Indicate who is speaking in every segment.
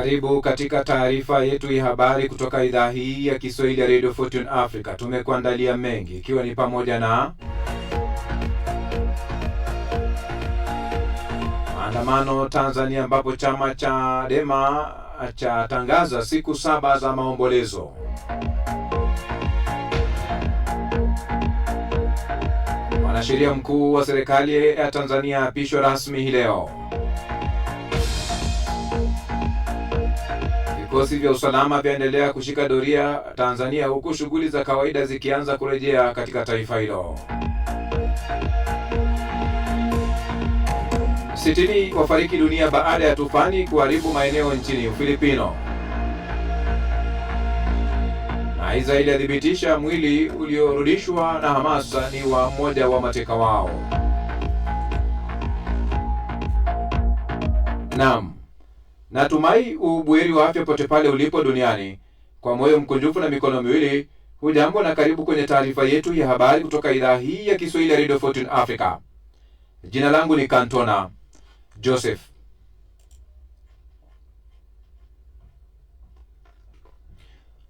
Speaker 1: Karibu katika taarifa yetu ya habari kutoka idhaa hii ya Kiswahili ya Radio Fortune Africa. Tumekuandalia mengi ikiwa ni pamoja na maandamano Tanzania ambapo chama cha Chadema chatangaza siku 7 za maombolezo. Mwanasheria mkuu wa serikali ya Tanzania apishwa rasmi hii leo. Vikosi vya usalama vyaendelea kushika doria Tanzania huku shughuli za kawaida zikianza kurejea katika taifa hilo. 60 wafariki dunia baada ya tufani kuharibu maeneo nchini Ufilipino. Na Israeli yathibitisha mwili uliorudishwa na Hamas ni wa mmoja wa mateka wao. Naam. Natumai ubuheri wa afya pote pale ulipo duniani. Kwa moyo mkunjufu na mikono miwili, hujambo na karibu kwenye taarifa yetu ya habari kutoka idhaa hii ya Kiswahili ya Radio Fortune Africa. Jina langu ni Kantona Joseph.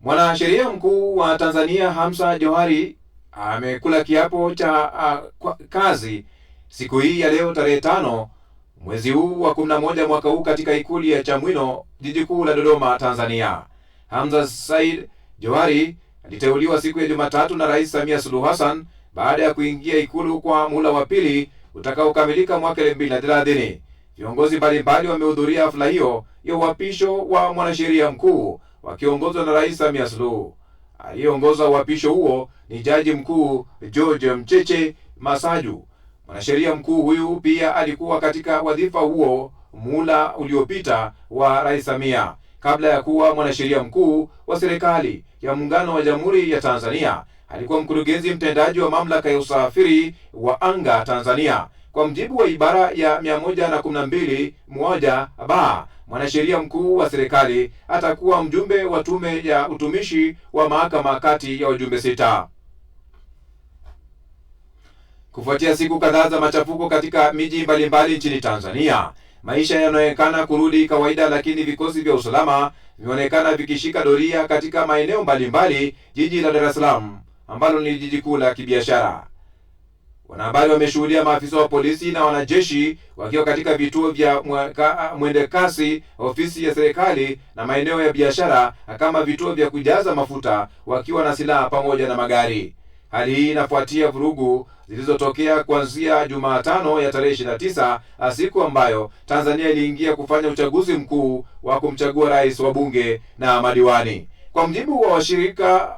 Speaker 1: Mwanasheria mkuu wa Tanzania Hamza Johari amekula kiapo cha kazi siku hii ya leo tarehe 5 mwezi huu wa 11 mwaka huu katika ikulu ya Chamwino, jiji kuu la Dodoma, Tanzania. Hamza Said Johari aliteuliwa siku ya Jumatatu na Rais Samia Suluhu Hassan baada ya kuingia ikulu kwa muhula wa pili utakaokamilika mwaka 2030. Viongozi mbalimbali wamehudhuria hafla hiyo ya uapisho wa mwanasheria mkuu wakiongozwa na Rais Samia Suluhu. Aliyeongoza uapisho huo ni Jaji Mkuu George Mcheche Masaju. Mwanasheria mkuu huyu pia alikuwa katika wadhifa huo muhula uliopita wa Rais Samia. Kabla ya kuwa mwanasheria mkuu wa serikali ya muungano wa Jamhuri ya Tanzania, alikuwa mkurugenzi mtendaji wa mamlaka ya usafiri wa anga Tanzania. Kwa mjibu wa ibara ya 112 mwanasheria mkuu wa serikali atakuwa mjumbe wa tume ya utumishi wa mahakama kati ya wajumbe 6. Kufuatia siku kadhaa za machafuko katika miji mbalimbali nchini Tanzania, maisha yanaonekana kurudi kawaida, lakini vikosi vya usalama vinaonekana vikishika doria katika maeneo mbalimbali jiji la Dar es Salaam ambalo ni jiji kuu la kibiashara. Wanahabari wameshuhudia maafisa wa polisi na wanajeshi wakiwa katika vituo vya mwendekasi, ofisi ya serikali na maeneo ya biashara kama vituo vya kujaza mafuta wakiwa na silaha pamoja na magari. Hali hii inafuatia vurugu zilizotokea kuanzia Jumatano ya tarehe 29, siku ambayo Tanzania iliingia kufanya uchaguzi mkuu wa kumchagua rais, wa bunge na madiwani. Kwa mjibu wa washirika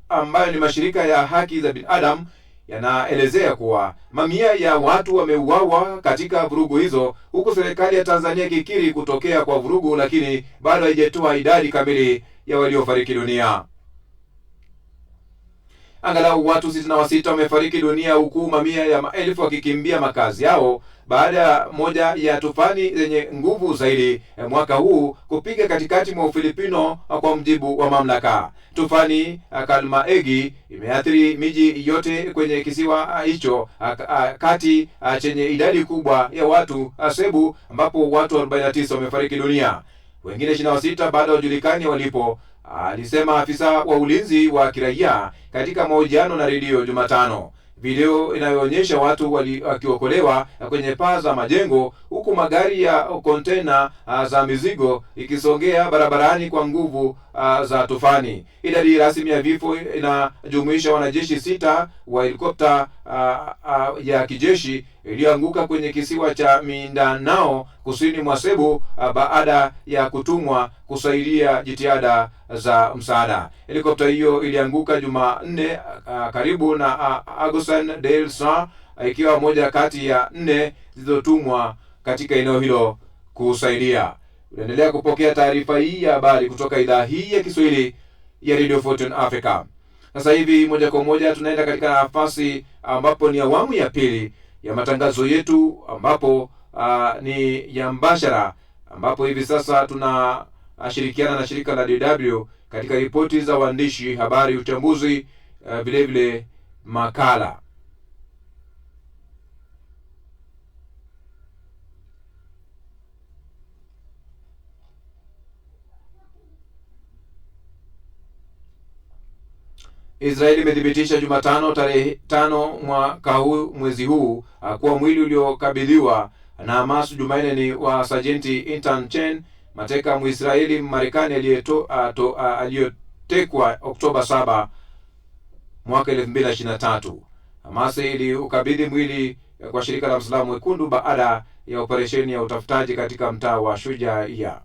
Speaker 1: ambayo ni mashirika ya haki za binadamu, yanaelezea kuwa mamia ya watu wameuawa katika vurugu hizo, huku serikali ya Tanzania ikikiri kutokea kwa vurugu, lakini bado haijatoa idadi kamili ya waliofariki dunia. Angalau watu 66 wamefariki dunia huku mamia ya maelfu wakikimbia makazi yao baada ya moja ya tufani zenye nguvu zaidi mwaka huu kupiga katikati mwa Ufilipino, kwa mjibu wa mamlaka. Tufani Kalmaegi imeathiri miji yote kwenye kisiwa hicho kati chenye idadi kubwa ya watu, Cebu, ambapo watu 49 wamefariki dunia. Wengine 26 bado hawajulikani walipo, alisema afisa wa ulinzi wa kiraia katika mahojiano na redio Jumatano. Video inayoonyesha watu wakiokolewa kwenye paa za majengo huku magari ya kontena za mizigo ikisongea barabarani kwa nguvu za tufani. Idadi rasmi ya vifo inajumuisha wanajeshi 6 wa helikopta ya kijeshi iliyoanguka kwenye kisiwa cha Mindanao kusini mwa Cebu baada ya kutumwa kusaidia jitihada za msaada. Helikopta hiyo ilianguka Jumanne karibu na Agusan del Sur, ikiwa moja kati ya 4 zilizotumwa katika eneo hilo kusaidia. Unaendelea kupokea taarifa hii ya habari kutoka idhaa hii ya Kiswahili ya Radio Fortune Africa. Sasa hivi moja kwa moja tunaenda katika nafasi ambapo ni awamu ya pili ya matangazo yetu, ambapo ni ya mbashara, ambapo hivi sasa tunashirikiana na shirika la DW katika ripoti za waandishi habari, uchambuzi, vile vile makala. Israeli imethibitisha Jumatano tarehe 5 mwezi huu kuwa mwili uliokabidhiwa na Hamas Jumanne ni wa Sajenti Intan Chen, mateka Mwisraeli Marekani aliyotekwa Oktoba 7 mwaka 2023. Hamas iliukabidhi mwili kwa shirika la Msalaba Mwekundu baada ya operesheni ya utafutaji katika mtaa wa Shujaa.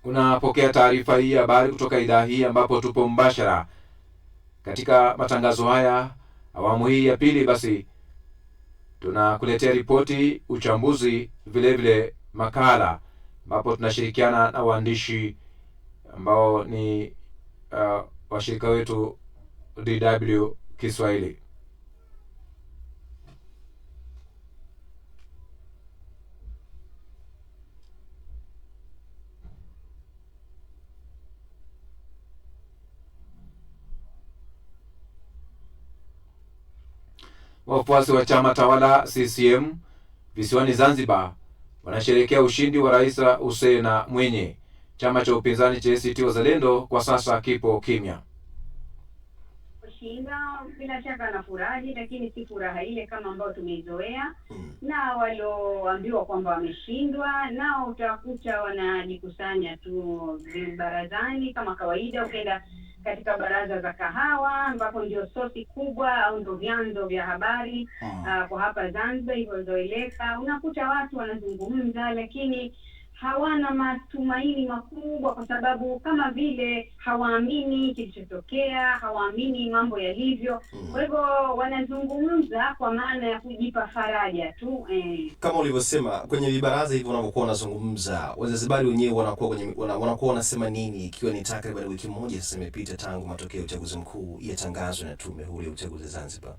Speaker 1: Unapokea taarifa hii habari kutoka idhaa hii, ambapo tupo mbashara katika matangazo haya awamu hii ya pili. Basi tunakuletea ripoti, uchambuzi, vile vile makala, ambapo tunashirikiana na waandishi ambao ni washirika wetu DW Kiswahili. Wafuasi wa chama tawala CCM visiwani Zanzibar wanasherehekea ushindi wa Rais Hussein Mwinyi. Chama cha upinzani cha ACT Wazalendo kwa sasa kipo kimya.
Speaker 2: Shinda bila shaka na furahi, lakini si furaha ile kama ambayo tumeizoea. Na walioambiwa kwamba wameshindwa nao utakuta wanajikusanya tu barazani kama kawaida. Ukienda katika baraza za kahawa ambapo ndio sosi kubwa au ndio vyanzo vya habari kwa hapa Zanzibar ilivyozoeleka, unakuta watu wanazungumza lakini hawana matumaini makubwa, kwa sababu kama vile hawaamini kilichotokea, hawaamini mambo yalivyo. Kwa hivyo wanazungumza kwa maana ya kujipa faraja tu.
Speaker 3: Kama ulivyosema kwenye vibaraza hivyo wanapokuwa wanazungumza, Wazanzibari wenyewe wanakuwa wanasema nini, ikiwa ni takriban wiki moja sasa imepita tangu matokeo ya uchaguzi mkuu yatangazwe na Tume Huru ya Uchaguzi Zanzibar?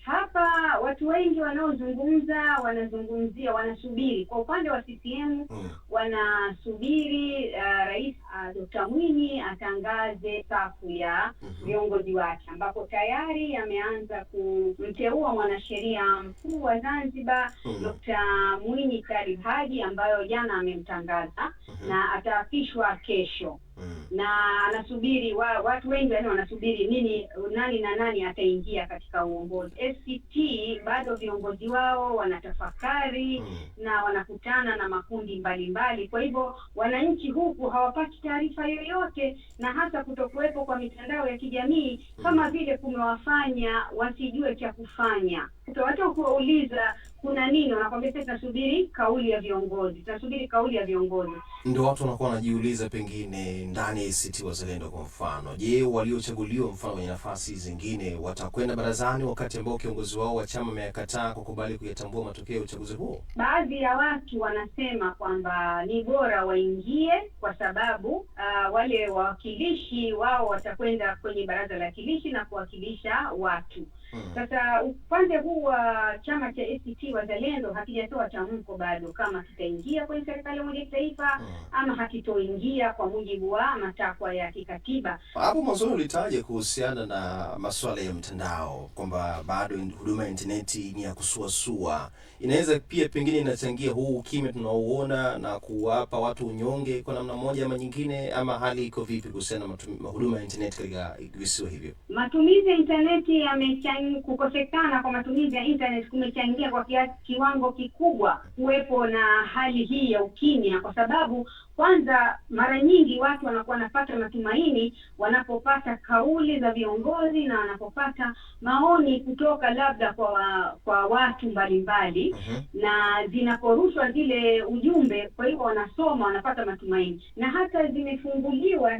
Speaker 2: Hapa watu wengi wanaozungumza wanasubiri. Kwa upande wa CCM wanasubiri Rais Dr. Mwinyi atangaze safu ya viongozi wake, ambapo tayari ameanza kumteua mwanasheria mkuu wa Zanzibar Dr. Mwinyi Karim Haji, ambayo jana amemtangaza na ataapishwa kesho. Na anasubiri watu wengi wanasubiri nani ataingia katika uongozi. ACT bado viongozi wao wanatafakari na wanakutana na makundi mbalimbali. Kwa hivyo wananchi huku hawapati taarifa yoyote, na hasa kutokuwepo kwa mitandao ya kijamii kama vile kumewafanya wasijue cha kufanya. Watu kuuliza kuna nini, wanakwambia sasa tunasubiri kauli ya viongozi.
Speaker 3: Ndio watu wanakuwa wanajiuliza pengine ndani ya ACT Wazalendo kwa mfano, je, waliochaguliwa mfano kwenye nafasi zingine watakwenda barazani wakati ambao kiongozi wao wa chama amekataa kukubali kuyatambua matokeo ya uchaguzi huo?
Speaker 2: Baadhi ya watu wanasema kwamba ni bora waingie, kwa sababu wale wawakilishi wao watakwenda kwenye baraza la wakilishi na kuwakilisha watu. Sasa upande huu wa chama cha ACT Wazalendo hakijatoa tamko bado kama kitaingia kwenye serikali ya umoja wa kitaifa ama hakitoingia kwa mujibu wa matakwa ya kikatiba.
Speaker 3: Hapo mwanzo ulitaja kuhusiana na masuala ya mtandao kwamba bado huduma ya interneti ni ya kusuasua. Inaweza pia pengine inachangia huu ukimya tunaoona na kuwapa watu unyonge kwa namna moja ama nyingine, ama hali iko vipi kuhusiana na huduma ya internet katika visiwa hivyo?
Speaker 2: Matumizi ya interneti kukosekana kwa matumizi ya internet kumechangia kwa kiwango kikubwa kuwepo na hali hii ya ukimya, kwa sababu kwanza mara nyingi watu wanakuwa wanapata matumaini wanapopata kauli za viongozi na wanapopata maoni kutoka labda kwa watu mbalimbali na zinaporushwa zile ujumbe, kwa hiyo wanasoma, wanapata matumaini. Na hata zimefunguliwa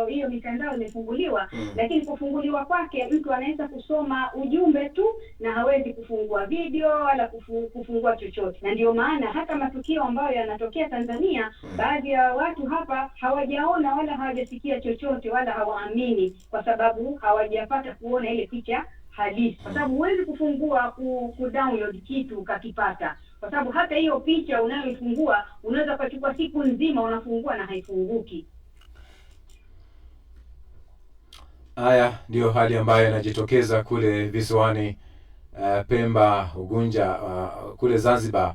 Speaker 2: hiyo mitandao imefunguliwa, lakini kufunguliwa kwake mtu anaweza kusoma ujumbe tu na hawezi kufungua video wala kufungua chochote. Na ndio maana hata matukio ambayo yanatokea Tanzania, baadhi ya watu hapa hawajaona wala hawajasikia chochote wala hawaamini, kwa sababu hawajapata kuona ile picha halisi. Kwa sababu huwezi kufungua kudownload kitu ukakipata, kwa sababu hata hiyo picha unayoifungua unaweza kuchukua siku nzima unafungua na haifunguki.
Speaker 1: Haya ndio hali ambayo inajitokeza kule visiwani Pemba, Unguja, kule Zanzibar,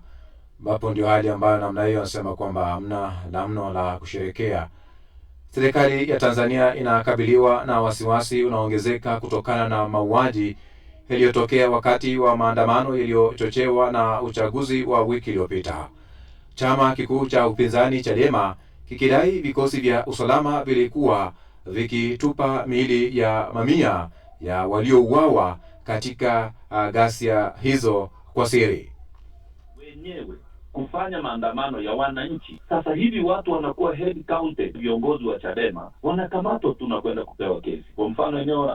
Speaker 1: ambapo ndio hali ambayo namna hiyo anasema kwamba hamna namna la kusherekea. Serikali ya Tanzania inakabiliwa na wasiwasi unaongezeka kutokana na mauaji yaliyotokea wakati wa maandamano yaliyochochewa na uchaguzi wa wiki iliyopita. Chama kikuu cha upinzani Chadema kikidai vikosi vya usalama vilikuwa vikitupa miili ya mamia ya waliouawa katika ghasia hizo kwa siri.
Speaker 4: Wenyewe kufanya maandamano ya wananchi. Sasa hivi watu wanakuwa head counted, viongozi wa Chadema wanakamatwa tu na kwenda kupewa kesi. Kwa mfano eneo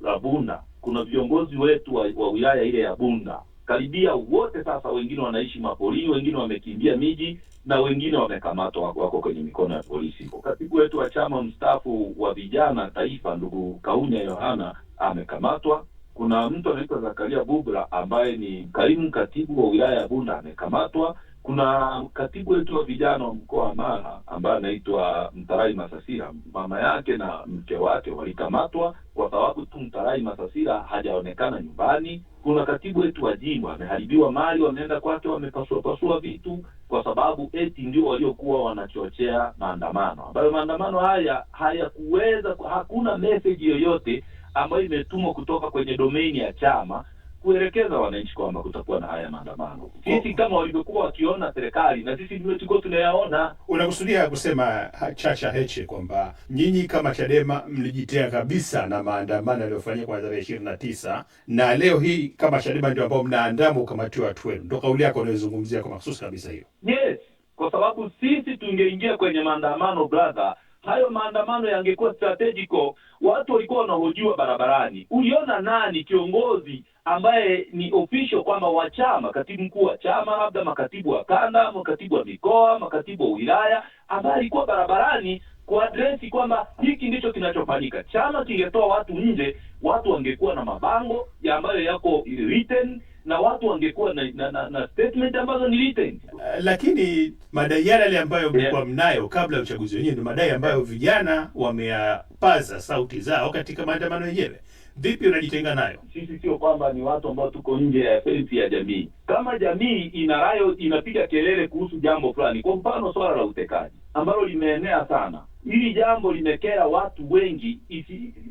Speaker 4: la Bunda, kuna viongozi wetu wa wilaya ile ya Bunda karibia wote sasa, wengine wanaishi mapolini, wengine wamekimbia miji na wengine wamekamatwa, wako kwenye mikono ya polisi. Katibu wetu wa chama mstaafu wa vijana taifa, ndugu Kaunya Yohana, amekamatwa. Kuna mtu anaitwa Zakaria Bubra ambaye ni kaimu katibu wa wilaya ya Bunda amekamatwa. Kuna katibu wetu wa vijana wa mkoa wa Mara ambaye anaitwa Mtarai Masasira, mama yake na mke wake walikamatwa kwa sababu tu Mtarai Masasira hajaonekana nyumbani. Kuna katibu wetu wa jimbo ameharibiwa mali, wameenda kwake wamepasua vitu kwa sababu eti ndio waliokuwa wanachochea maandamano, ambayo maandamano haya hayakuweza, hakuna message yoyote ambayo imetumwa kutoka kwenye domain ya chama kuelekeza wananchi kwamba kutakuwa na haya maandamano. Sisi kama walivyokuwa wakiona serikali, na sisi ndio tulikuwa tunayaona.
Speaker 5: Unakusudia kusema Chacha Heche kwamba nyinyi kama Chadema mlijitea kabisa na maandamano yaliyofanyika kwa tarehe 29 na leo hii kama Chadema ndio ambao mnaandama ukamatiwa watu wenu? Ndio kauli yako unayozungumzia kwa maksudi kabisa hiyo?
Speaker 4: Yes, kwa sababu sisi tungeingia kwenye maandamano brother, hayo maandamano yangekuwa strategical. Watu walikuwa wanahojiwa barabarani. Uliona nani kiongozi ambaye ni official kwamba wa chama, katibu mkuu wa chama, labda makatibu wa kanda, makatibu wa mikoa, makatibu wa wilaya, ambaye alikuwa barabarani kuadresi kwamba hiki ndicho kinachofanyika? Chama kingetoa watu nje, watu wangekuwa na mabango ya ambayo yako written na watu wangekuwa na statement ambazo ni written.
Speaker 5: Lakini madai yale ambayo mlikuwa mnayo kabla ya uchaguzi wenyewe ndio madai ambayo vijana wameyapaza sauti zao katika maandamano yenyewe. Vipi unajitenga nayo?
Speaker 4: Sisi sio kwamba ni watu ambao tuko nje ya fence ya jamii. Kama jamii inapiga kelele kuhusu jambo fulani, kwa mfano swala la utekaji ambalo limeenea sana, hili jambo limekera watu wengi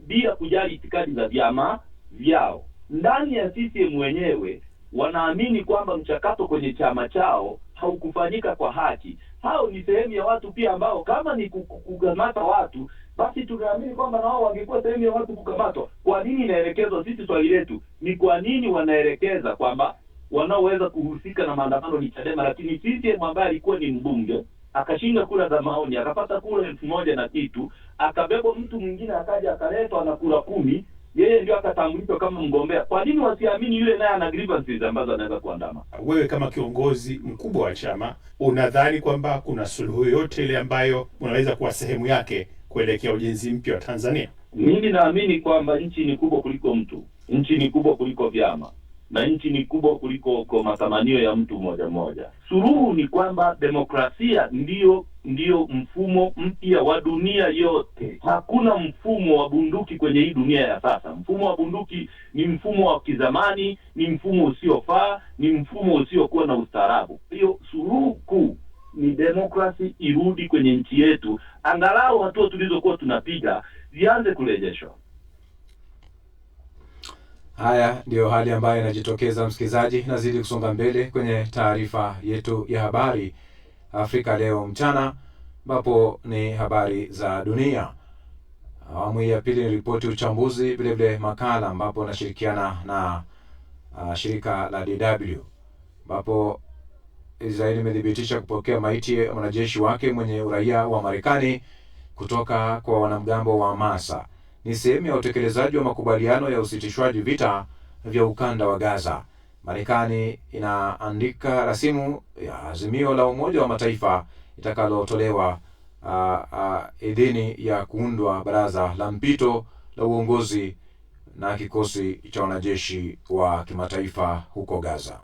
Speaker 4: bila kujali itikadi za vyama vyao. Ndani ya CCM wenyewe wanaamini kwamba mchakato kwenye chama chao haukufanyika kwa haki. Hao ni sehemu ya watu pia ambao kama ni kukamata watu, basi tunaamini kwamba nao wangekuwa sehemu ya watu kukamatwa. Kwa nini inaelekezwa? Sisi swali letu ni kwa nini wanaelekeza kwamba wanaoweza kuhusika na maandamano ni Chadema, lakini CCM ambaye alikuwa ni mbunge akashinda kura za maoni akapata kura 1000 na kitu, akabebwa mtu mwingine akaja akaletwa na kura 10, yeye ndio akatambulishwa kama mgombea. Kwa nini wasiamini yule naye ana grievances ambazo anaweza kuandama?
Speaker 5: Wewe kama kiongozi mkubwa wa chama unadhani kwamba kuna suluhu yote ile ambayo unaweza kuwa sehemu yake kuelekea ujenzi mpya wa Tanzania?
Speaker 4: Mimi naamini kwamba nchi ni kubwa kuliko mtu. Nchi ni kubwa kuliko vyama, na nchi ni kubwa kuliko kwa matamanio ya mtu mmoja mmoja. Suluhu ni kwamba demokrasia ndiyo mfumo mpya wa dunia yote. Hakuna mfumo wa bunduki kwenye hii dunia ya sasa. Mfumo wa bunduki ni mfumo wa kizamani, ni mfumo usiofaa, ni mfumo usiokuwa na ustaarabu. Hiyo suluhu kuu ni demokrasi irudi kwenye nchi yetu, angalau hatua tulizokuwa tunapiga zianze kurejeshwa.
Speaker 1: Haya ndio hali ambayo inajitokeza, msikilizaji. Nazidi kusonga mbele kwenye taarifa yetu ya habari Afrika leo mchana, ambapo ni habari za dunia. Awamu ya pili ni ripoti, uchambuzi, vile vile makala, ambapo nashirikiana na shirika la DW, ambapo Israeli imethibitisha kupokea maiti ya mwanajeshi wake mwenye uraia wa Marekani kutoka kwa wanamgambo wa Hamas. Ni sehemu ya utekelezaji wa makubaliano ya usitishwaji vita vya ukanda wa Gaza. Marekani inaandika rasimu ya azimio la Umoja wa Mataifa itakalotolewa idhini ya kuundwa baraza la mpito la uongozi na kikosi cha wanajeshi wa kimataifa huko Gaza.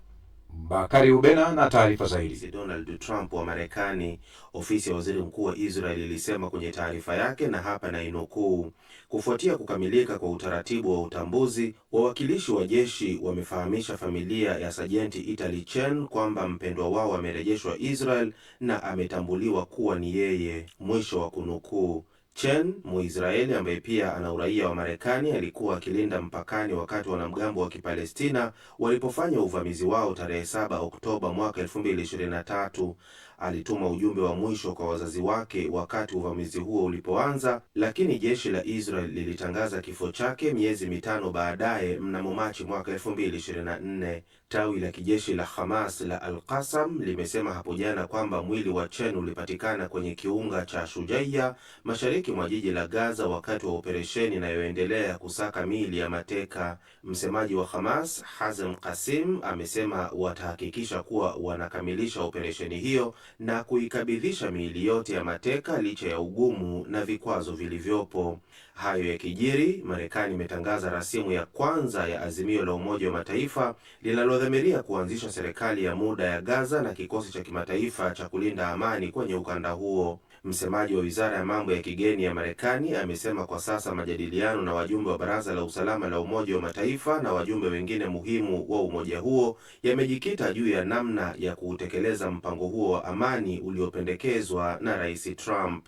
Speaker 1: Bakari Ubena na taarifa zaidi.
Speaker 6: Donald Trump wa Marekani, ofisi ya waziri mkuu wa Israel ilisema kwenye taarifa yake, na hapa na inukuu: kufuatia kukamilika kwa utaratibu wa utambuzi, wawakilishi wa jeshi wamefahamisha familia ya Sajenti Italy Chen kwamba mpendwa wao amerejeshwa Israel na ametambuliwa kuwa ni yeye, mwisho wa kunukuu. Chen, Muisraeli ambaye pia ana uraia wa Marekani, alikuwa akilinda mpakani wakati wanamgambo wa Kipalestina walipofanya uvamizi wao tarehe 7 Oktoba mwaka 2023. Alituma ujumbe wa mwisho kwa wazazi wake wakati uvamizi huo ulipoanza, lakini jeshi la Israel lilitangaza kifo chake miezi mitano baadaye mnamo Machi mwaka 2024. Tawi la kijeshi la Hamas la Al-Qassam limesema hapo jana kwamba mwili wa Chen ulipatikana kwenye kiunga cha Shujaiya mashariki mwa jiji la Gaza wakati wa operesheni inayoendelea kusaka miili ya mateka. Msemaji wa Hamas, Hazem Qasim, amesema watahakikisha kuwa wanakamilisha operesheni hiyo na kuikabidhisha miili yote ya mateka licha ya ugumu na vikwazo vilivyopo. Hayo ya kijiri, Marekani imetangaza rasimu ya kwanza ya azimio la Umoja wa Mataifa linalodhamiria kuanzisha serikali ya muda ya Gaza na kikosi cha kimataifa cha kulinda amani kwenye ukanda huo. Msemaji wa Wizara ya Mambo ya Kigeni ya Marekani amesema kwa sasa majadiliano na wajumbe wa Baraza la Usalama la Umoja wa Mataifa na wajumbe wengine muhimu wa umoja huo yamejikita juu ya namna ya kuutekeleza mpango huo wa amani uliopendekezwa na Rais Trump.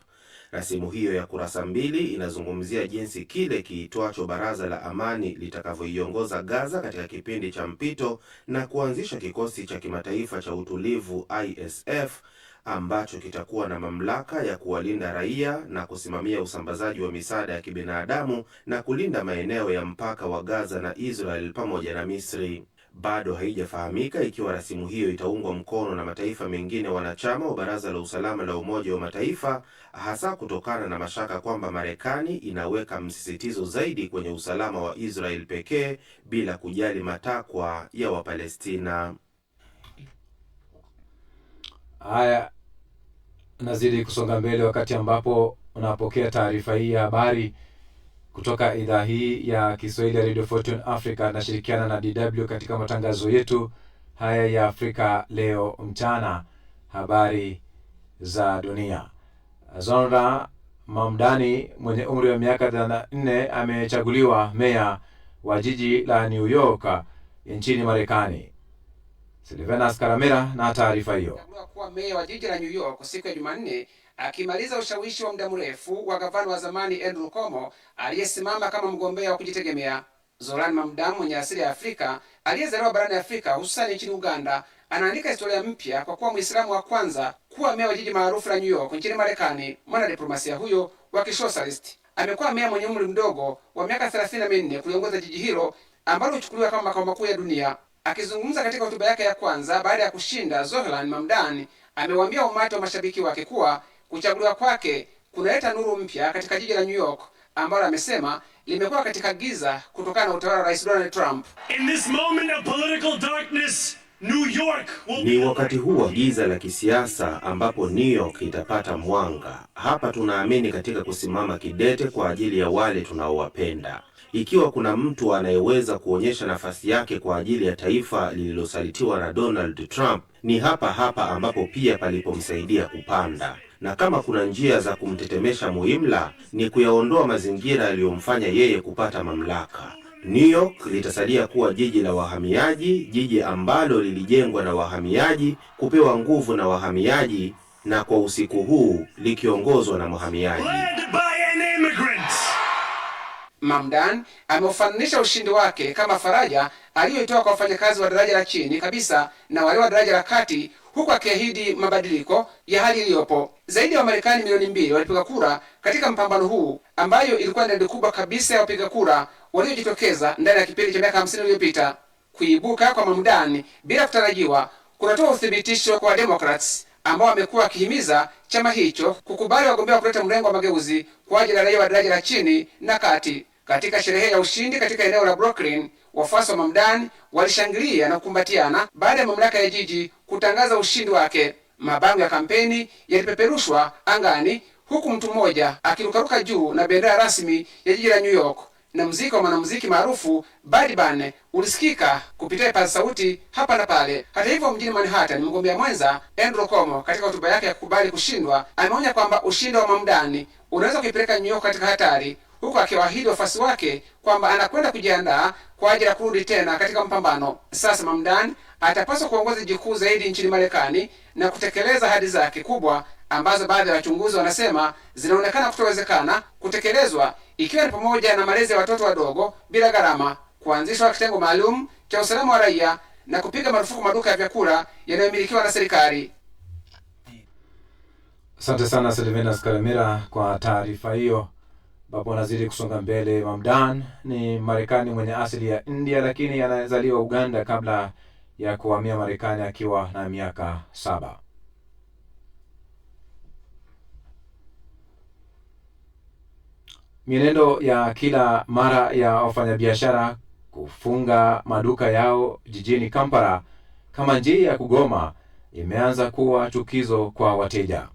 Speaker 6: Rasimu hiyo ya kurasa 2 inazungumzia jinsi kile kiitwacho Baraza la Amani litakavyoiongoza Gaza katika kipindi cha mpito na kuanzisha kikosi cha kimataifa cha utulivu ISF ambacho kitakuwa na mamlaka ya kuwalinda raia na kusimamia usambazaji wa misaada ya kibinadamu na kulinda maeneo ya mpaka wa Gaza na Israel pamoja na Misri. Bado haijafahamika ikiwa rasimu hiyo itaungwa mkono na mataifa mengine wanachama wa Baraza la Usalama la Umoja wa Mataifa, hasa kutokana na mashaka kwamba Marekani inaweka msisitizo zaidi kwenye usalama wa Israel pekee bila kujali matakwa ya Wapalestina.
Speaker 1: Haya, nazidi kusonga mbele wakati ambapo unapokea taarifa hii ya habari kutoka idhaa hii ya Kiswahili ya Radio Fortune Africa, na shirikiana na DW katika matangazo yetu haya ya Afrika leo mchana. Habari za dunia. Zonra Mamdani mwenye umri wa miaka 34 amechaguliwa meya wa jiji la New York nchini Marekani. Silvenas Karamera na taarifa hiyo.
Speaker 7: Kuwa meya wa jiji la New York siku ya Jumanne, akimaliza ushawishi wa muda mrefu wa gavana wa zamani Andrew Cuomo aliyesimama kama mgombea wa kujitegemea. Zoran Mamdani mwenye asili ya Afrika aliyezaliwa barani Afrika hususan nchini Uganda anaandika historia mpya kwa kuwa Muislamu wa kwanza kuwa meya wa jiji maarufu la New York nchini Marekani. Mwanadiplomasia huyo wa kisocialist amekuwa meya mwenye umri mdogo wa miaka 34 kuliongoza jiji hilo ambalo huchukuliwa kama makao makuu ya dunia. Akizungumza katika hotuba yake ya kwanza baada ya kushinda, Zoran Mamdani amewaambia umati wa mashabiki wake kuwa kuchaguliwa kwake kunaleta nuru mpya katika jiji la New York ambalo amesema limekuwa katika giza kutokana na utawala wa Rais Donald Trump.
Speaker 8: In this moment of political darkness,
Speaker 6: Ni wakati huu wa giza la kisiasa ambapo New York itapata mwanga. Hapa tunaamini katika kusimama kidete kwa ajili ya wale tunaowapenda. Ikiwa kuna mtu anayeweza kuonyesha nafasi yake kwa ajili ya taifa lililosalitiwa na Donald Trump, ni hapa ambapo pia palipomsaidia kupanda. Na kama kuna njia za kumtetemesha muhimla, ni kuyaondoa mazingira yaliyomfanya yeye kupata mamlaka. New York litasalia kuwa jiji la wahamiaji, jiji ambalo lilijengwa na wahamiaji, kupewa nguvu na wahamiaji, na kwa usiku huu likiongozwa na mhamiaji.
Speaker 7: Mamdani ameufananisha ushindi wake kama faraja aliyoitoa kwa wafanyakazi wa daraja la chini kabisa na wale wa daraja la kati, huku akiahidi mabadiliko ya hali iliyopo. Zaidi ya Wamarekani milioni 2 walipiga kura katika mpambano huu, ambayo ilikuwa idadi kubwa kabisa ya wapiga kura waliojitokeza ndani ya kipindi cha miaka 50 iliyopita. Kuibuka kwa Mamdani bila kutarajiwa kunatoa uthibitisho kwa Democrats ambao wamekuwa wakihimiza chama hicho kukubali wagombea wa kuleta mrengo wa mageuzi kwa ajili ya raia wa daraja la chini na kati. Katika sherehe ya ushindi katika eneo la Brooklyn, wafuasi wa Mamdani walishangilia na kukumbatiana baada ya mamlaka ya jiji kutangaza ushindi wake. Mabango ya kampeni yalipeperushwa angani, huku mtu mmoja akirukaruka juu na bendera rasmi ya jiji la New York, na muziki wa mwanamuziki maarufu Bad Bunny ulisikika kupitia vipaza sauti hapa na pale. Hata hivyo, mjini Manhattan, mgombea mwenza Andrew Cuomo katika hotuba yake ya kukubali kushindwa ameonya kwamba ushindi wa Mamdani unaweza kuipeleka New York katika hatari, huku akiwaahidi wafuasi wake kwamba anakwenda kujiandaa kwa ajili ya kurudi tena katika mpambano. Sasa Mamdani atapaswa kuongoza jiji kuu zaidi nchini Marekani na kutekeleza ahadi zake kubwa ambazo baadhi ya wachunguzi wanasema zinaonekana kutowezekana kutekelezwa, ikiwa ni pamoja na malezi ya watoto wadogo bila gharama, kuanzishwa kitengo maalum cha usalama wa raia na kupiga marufuku maduka ya vyakula yanayomilikiwa na serikali.
Speaker 1: Asante sana Silvanus Karemera kwa taarifa hiyo. Bapo nazidi kusonga mbele. Mamdani ni Marekani mwenye asili ya India, lakini anazaliwa Uganda kabla ya kuhamia Marekani akiwa na miaka 7. Mienendo ya kila mara ya wafanyabiashara kufunga maduka yao jijini Kampala kama njia ya kugoma imeanza kuwa chukizo kwa wateja.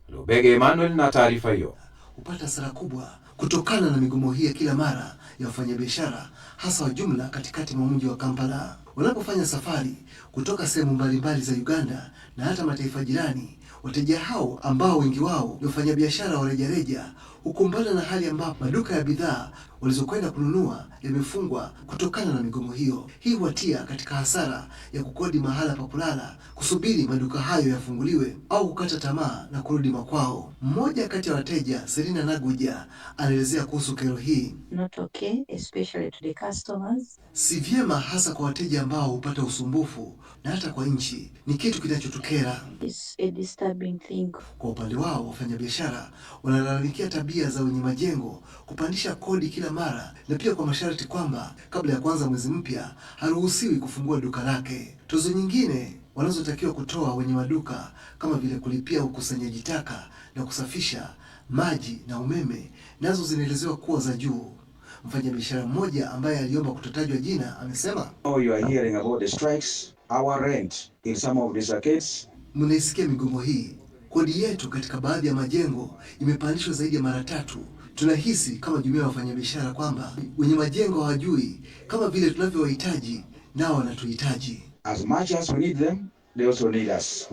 Speaker 1: Lubege Emmanuel na taarifa hiyo.
Speaker 8: Upata hasara kubwa kutokana na migomo hii ya kila mara ya wafanyabiashara, hasa wa jumla katikati mwa mji wa Kampala. Wanapofanya safari kutoka sehemu mbalimbali za Uganda na hata mataifa jirani, wateja hao ambao wengi wao ni wafanyabiashara wa rejareja hukumbana na hali ambapo maduka ya bidhaa walizokwenda kununua yamefungwa kutokana na migomo hiyo. Hii huwatia katika hasara ya kukodi mahala pa kulala, kusubiri maduka hayo yafunguliwe au kukata tamaa na kurudi makwao. Mmoja kati ya wateja, Serena Naguja, anaelezea kuhusu kero hii.
Speaker 9: Not okay, especially to the customers.
Speaker 8: Si vyema hasa kwa wateja ambao hupata usumbufu na hata kwa nchi. Ni kitu kinachotokera.
Speaker 9: It's a disturbing thing.
Speaker 8: Kwa upande wao, wafanyabiashara wanalalamikia tabia za wenye majengo kupandisha kodi kila mara, na pia kwa masharti kwamba kabla ya kuanza mwezi mpya haruhusiwi kufungua duka lake. Tozo nyingine wanazotakiwa kutoa wenye maduka kama vile kulipia ukusanyaji taka na kusafisha maji na umeme nazo zinaelezewa kuwa za juu. Mfanyabiashara mmoja ambaye aliomba kutotajwa jina amesema,
Speaker 10: you are hearing about the strikes, our rent in some of these arcades.
Speaker 8: Mnaisikia migomo hii. Kodi yetu katika baadhi ya majengo imepandishwa zaidi ya mara 3. Tunahisi kama jumuiya ya wafanyabiashara kwamba wenye majengo hawajui kama vile tunavyowahitaji nao wanatuhitaji.
Speaker 10: As much as we need them, they also need us.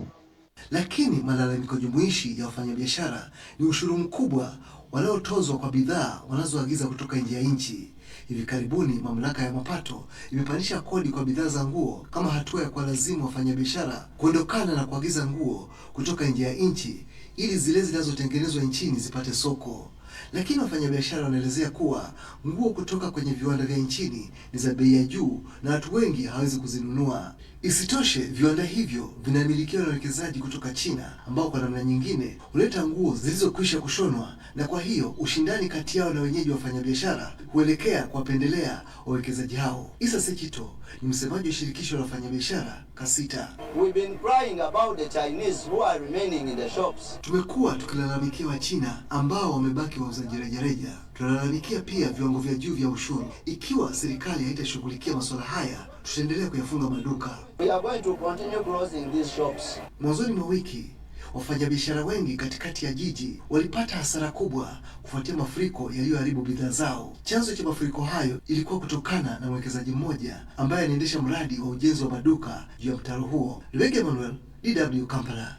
Speaker 8: Lakini malalamiko jumuishi ya wafanyabiashara ni ushuru mkubwa wanaotozwa kwa bidhaa wanazoagiza kutoka nje ya nchi. Hivi karibuni mamlaka ya mapato imepandisha kodi kwa bidhaa za nguo kama hatua ya kuwalazimu wafanyabiashara kuondokana na kuagiza nguo kutoka nje ya nchi ili zile zinazotengenezwa nchini zipate soko. Lakini wafanyabiashara wanaelezea kuwa nguo kutoka kwenye viwanda vya nchini ni za bei ya juu na watu wengi hawezi kuzinunua. Isitoshe, viwanda hivyo vinamilikiwa na wawekezaji kutoka China ambao kwa namna nyingine huleta nguo zilizokwisha kushonwa, na kwa hiyo ushindani kati yao na wenyeji wafanyabiashara huelekea kuwapendelea wawekezaji hao. Isa Sekito ni msemaji wa shirikisho la wafanyabiashara Kasita.
Speaker 11: We've been crying about the Chinese who are remaining in the shops.
Speaker 8: Tumekuwa tukilalamikia wa China ambao wamebaki wauzaji rejareja. Tunalalamikia pia viwango vya juu vya ushuru. Ikiwa serikali haitashughulikia masuala haya, tutaendelea kuyafunga maduka.
Speaker 11: We are going to continue closing these shops.
Speaker 8: Mwanzoni mwa wiki, wafanyabiashara wengi katikati ya jiji walipata hasara kubwa kufuatia mafuriko yaliyoharibu bidhaa zao. Chanzo cha mafuriko hayo ilikuwa kutokana na mwekezaji mmoja ambaye anaendesha mradi wa ujenzi wa maduka juu ya mtaro huo. Lwege Emmanuel, DW Kampala.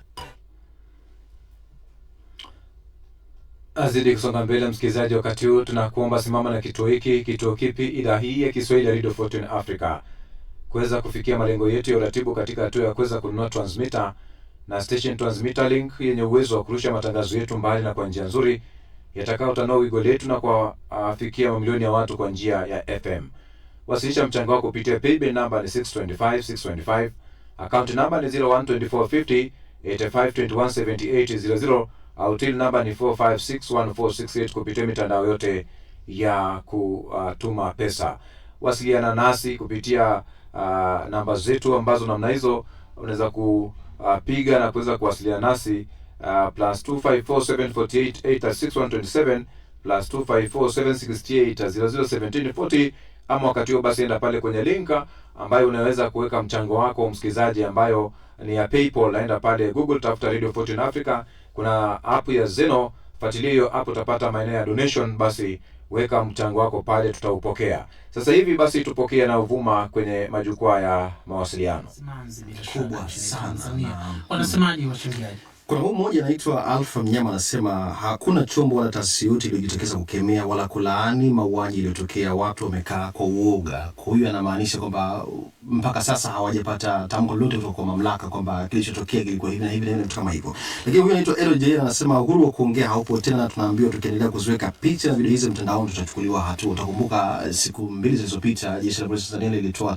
Speaker 1: Azidi kusonga mbele msikilizaji, wakati huu tunakuomba simama na kituo hiki. Kituo kipi? Idhaa hii ya Kiswahili ya Radio Fortune Africa. Kuweza kufikia malengo yetu ya uratibu katika hatua ya kuweza kununua transmitter na station transmitter link yenye uwezo wa kurusha matangazo yetu mbali na kwa njia nzuri yatakao tanua wigo letu na kwa afikia mamilioni ya watu kwa njia ya FM. Wasilisha mchango wako kupitia paybill number ni 625 account number ni 012450 85217800 au till number ni 4561468 kupitia mitandao yote ya kutuma pesa. Wasiliana nasi kupitia namba zetu ambazo namna hizo unaweza kupiga na kuweza kuwasiliana nasi +2547488627 +254768001740, ama wakati huo basi enda pale kwenye linka ambayo unaweza kuweka mchango wako msikilizaji, ambayo ni ya PayPal. Naenda pale Google, tafuta Radio Fortune Africa, kuna app ya Zeno, fuatilia hiyo app, utapata maeneo ya donation, basi weka mchango wako pale, tutaupokea. Sasa hivi basi tupokea na uvuma kwenye majukwaa ya mawasiliano.
Speaker 12: Kubwa sana. Wanasemaje wachangiaji?
Speaker 3: Kuna mmoja anaitwa Alpha Mnyama anasema hakuna chombo wala taasisi yote iliyojitokeza kukemea wala kulaani mauaji yaliyotokea, watu wamekaa kwa uoga. Kwa hiyo anamaanisha kwamba mpaka sasa hawajapata tamko lolote kutoka kwa mamlaka kwamba kilichotokea kilikuwa hivi na hivi na vitu kama hivyo. Lakini huyu anaitwa LJ anasema uhuru wa kuongea haupo tena, na tunaambiwa tukiendelea kuziweka picha na video hizi mtandaoni tutachukuliwa hatua. Utakumbuka siku 2 zilizopita jeshi la polisi Tanzania lilitoa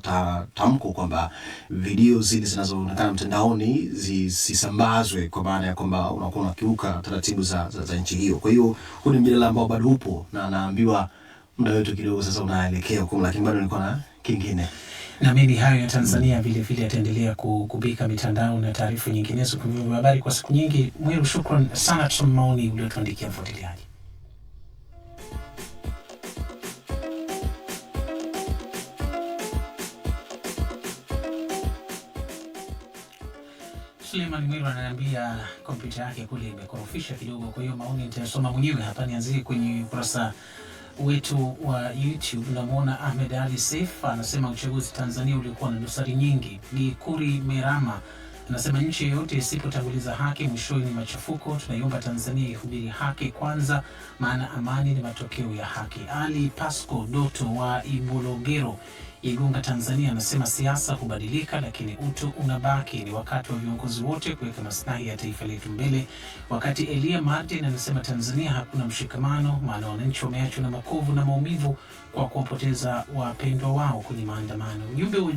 Speaker 3: tamko kwamba video zile zinazoonekana mtandaoni zisambazwe, kwa maana ya kwamba unakuwa unakiuka taratibu za nchi hiyo. Kwa hiyo huu ni mjadala ambao bado upo, na naambiwa muda wetu kidogo sasa unaelekea huko, lakini bado nilikuwa na kingine.
Speaker 12: Na mimi hayo ya Tanzania vile vile ataendelea kubika mitandao na taarifa nyinginezo kwa vyombo vya habari kwa siku nyingi. Mwiru, shukrani sana kwa maoni uliotuandikia mfuatiliaji. Suleiman Mwiru ananiambia kompyuta yake kule imekorofisha kidogo, kwa hiyo maoni nitasoma mwenyewe hapa. Nianzie kwenye ukurasa wetu wa YouTube. Namuona Ahmed Ali Saif anasema uchaguzi Tanzania ulikuwa na dosari nyingi. Gikuri Merama anasema nchi yoyote isipotanguliza haki mwishoni ni machafuko. Tunaiomba Tanzania ihubiri haki kwanza, maana amani ni matokeo ya haki. Ali Pasco Doto wa Ibologero Igunga Tanzania anasema siasa kubadilika lakini utu unabaki, ni wakati wa viongozi wote kuweka maslahi ya taifa letu mbele. Wakati Elia Martin anasema Tanzania hakuna mshikamano, maana wananchi wameachwa na makovu na maumivu kwa kuwapoteza wapendwa wao kwenye maandamano. Ujumbe wa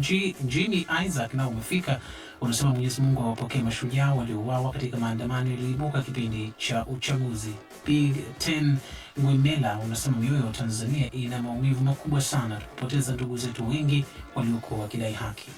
Speaker 12: Jimmy Isaac nao umefika, unasema Mwenyezi Mungu awapokee mashujaa waliouawa katika maandamano yaliyoibuka kipindi cha uchaguzi. Big 10 Mwemela unasema mioyo ya Tanzania ina maumivu makubwa sana, kupoteza ndugu zetu wengi waliokuwa wakidai haki.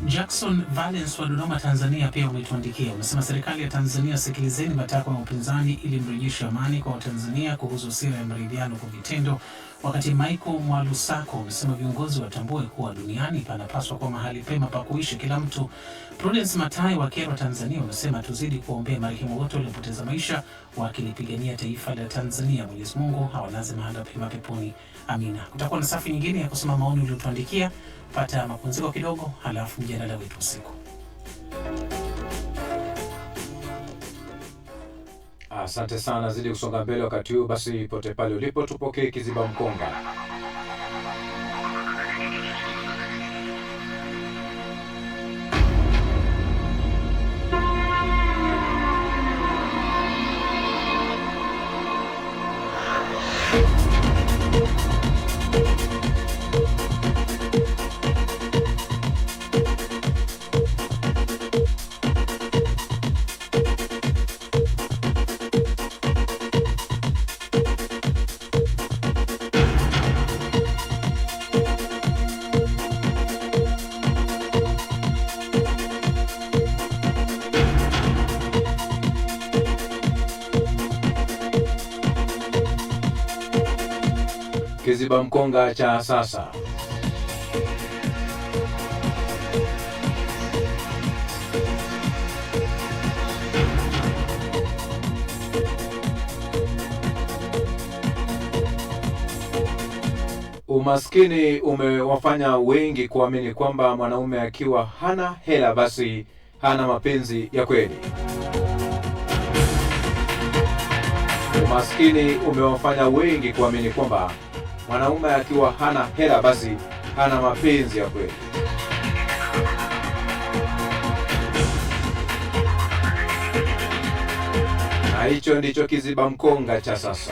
Speaker 12: Jackson Valence wa Dodoma Tanzania pia umetuandikia, unasema serikali ya Tanzania, sikilizeni matakwa ya upinzani ili mrejeshe amani kwa Watanzania kuhusu sera ya maridhiano kwa vitendo. Wakati Michael Mwalusako unasema viongozi watambue kuwa duniani panapaswa kwa mahali pema pa kuishi kila mtu. Prudence Matai wa Kero Tanzania unasema tuzidi kuombea marehemu wote waliopoteza maisha wakilipigania taifa la Tanzania. Mwenyezi Mungu hawalaze mahali pema peponi. Amina. Kutakuwa na safi nyingine ya kusoma maoni uliotuandikia. Pata mapumziko kidogo, halafu mjadala wetu usiku.
Speaker 1: Asante sana, zidi kusonga mbele wakati huu. Basi pote pale ulipo tupokee kiziba mkonga. Kiziba mkonga cha sasa. Umaskini umewafanya wengi kuamini kwamba mwanaume akiwa hana hela basi hana mapenzi ya kweli. Umaskini umewafanya wengi kuamini kwamba mwanaume akiwa hana hela basi hana mapenzi ya kweli. Na hicho ndicho kiziba mkonga cha sasa.